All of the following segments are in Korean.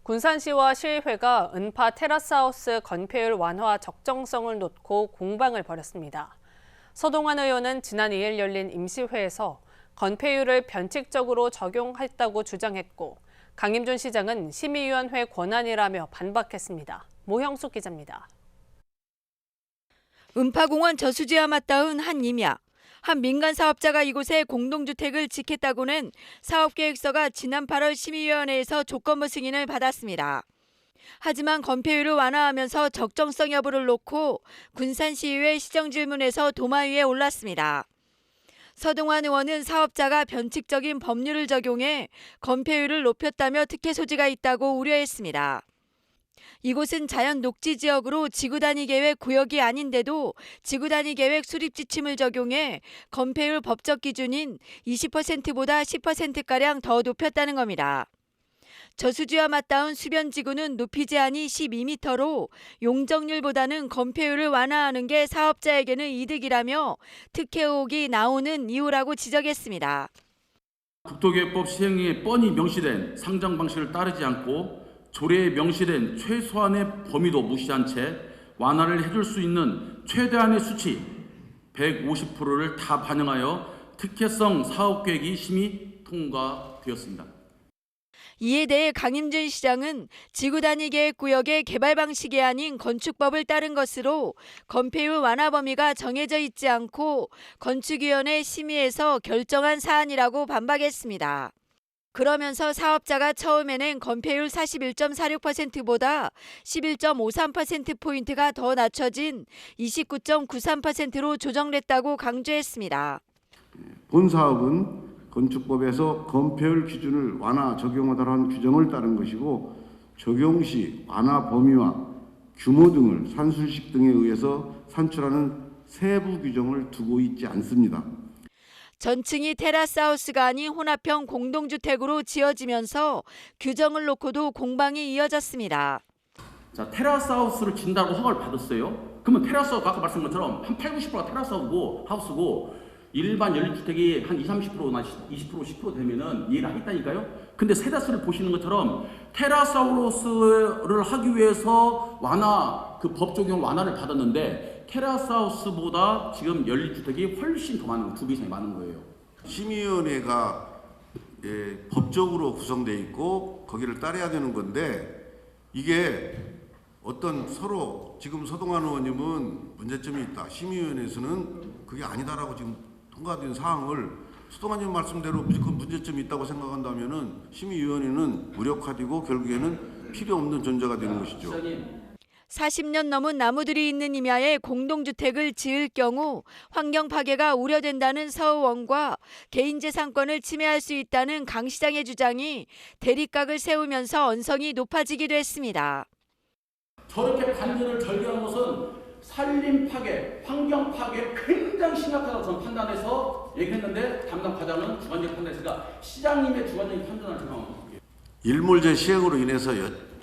군산시와 시의회가 은파 테라스하우스 건폐율 완화 적정성을 놓고 공방을 벌였습니다. 서동환 의원은 지난 2일 열린 임시회에서 건폐율을 변칙적으로 적용했다고 주장했고, 강임준 시장은 심의위원회 권한이라며 반박했습니다. 모형숙 기자입니다. 은파공원 저수지와 맞닿은 한 임야. 한 민간 사업자가 이곳에 공동주택을 짓겠다고는 사업계획서가 지난 8월 심의위원회에서 조건부 승인을 받았습니다. 하지만 건폐율을 완화하면서 적정성 여부를 놓고 군산시의회 시정질문에서 도마 위에 올랐습니다. 서동환 의원은 사업자가 변칙적인 법률을 적용해 건폐율을 높였다며 특혜 소지가 있다고 우려했습니다. 이곳은 자연 녹지 지역으로 지구단위 계획 구역이 아닌데도 지구단위 계획 수립 지침을 적용해 건폐율 법적 기준인 20%보다 10%가량 더 높였다는 겁니다. 저수지와 맞닿은 수변지구는 높이 제한이 12m로 용적률보다는 건폐율을 완화하는 게 사업자에게는 이득이라며 특혜 의혹이 나오는 이유라고 지적했습니다. 국토계획법 시행에 뻔히 명시된 상정 방식을 따르지 않고 조례에 명시된 최소한의 범위도 무시한 채 완화를 해줄 수 있는 최대한의 수치 150%를 다 반영하여 특혜성 사업계획이 심의 통과되었습니다. 이에 대해 강임준 시장은 지구단위 계획 구역의 개발 방식이 아닌 건축법을 따른 것으로 건폐율 완화 범위가 정해져 있지 않고 건축위원회 심의에서 결정한 사안이라고 반박했습니다. 그러면서 사업자가 처음에는 건폐율 41.46%보다 11.53%포인트가 더 낮춰진 29.93%로 조정됐다고 강조했습니다. 본 사업은 건축법에서 건폐율 기준을 완화 적용하도록 규정을 따른 것이고 적용 시 완화 범위와 규모 등을 산술식 등에 의해서 산출하는 세부 규정을 두고 있지 않습니다. 전층이 테라스하우스가 아닌 혼합형 공동주택으로 지어지면서 규정을 놓고도 공방이 이어졌습니다. 자, 테라스하우스를 진다고 허가를 받았어요. 그러면 테라스하우스가 아까 말씀한 것처럼 한 80~90%가 테라스하우스고 일반 연립주택이 한 20~30%나 20%, 10% 되면은 이해를 하겠다니까요. 근데 세다스를 보시는 것처럼 테라스하우스를 하기 위해서 그 법 적용 완화를 받았는데 테라스하우스보다 지금 연립주택이 훨씬 더 많은, 2배 이상이 많은 거예요. 심의위원회가 법적으로 구성되어 있고 거기를 따라야 되는 건데 이게 어떤 서로 지금 서동환 의원님은 문제점이 있다. 심의위원회에서는 그게 아니다라고 지금 통과된 사항을 서동환 의원 말씀대로 무조건 문제점이 있다고 생각한다면은 심의위원회는 무력화되고 결국에는 필요 없는 존재가 되는 것이죠. 40년 넘은 나무들이 있는 임야에 공동주택을 지을 경우 환경 파괴가 우려된다는 서 의원과 개인재산권을 침해할 수 있다는 강 시장의 주장이 대립각을 세우면서 언성이 높아지기도 했습니다. 저렇게 반대를 절개하는 것은 산림 파괴, 환경 파괴 굉장히 심각하다고 저는 판단해서 얘기했는데 담당 과장은 주관적인 판단했으니까 시장님의 주관적인 판단을 생각합니다. 일몰제 시행으로 인해서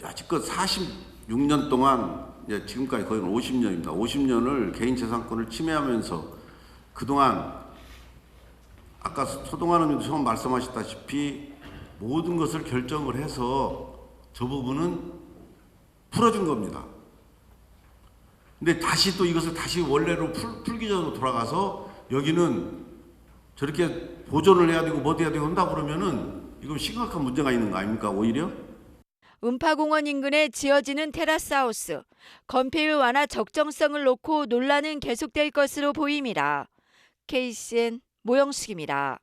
여지껏 46년 동안 지금까지 거의 50년입니다. 50년을 개인재산권을 침해하면서 그동안 아까 서동환 의원님도 처음 말씀하셨다시피 모든 것을 결정을 해서 저 부분은 풀어준 겁니다. 근데 다시 또 이것을 다시 원래로 풀기 전으로 돌아가서 여기는 저렇게 보존을 해야 되고 뭐 해야 되고 한다 그러면은 이건 심각한 문제가 있는 거 아닙니까 오히려? 은파공원 인근에 지어지는 테라스하우스. 건폐율 완화 적정성을 놓고 논란은 계속될 것으로 보입니다. KCN 모형숙입니다.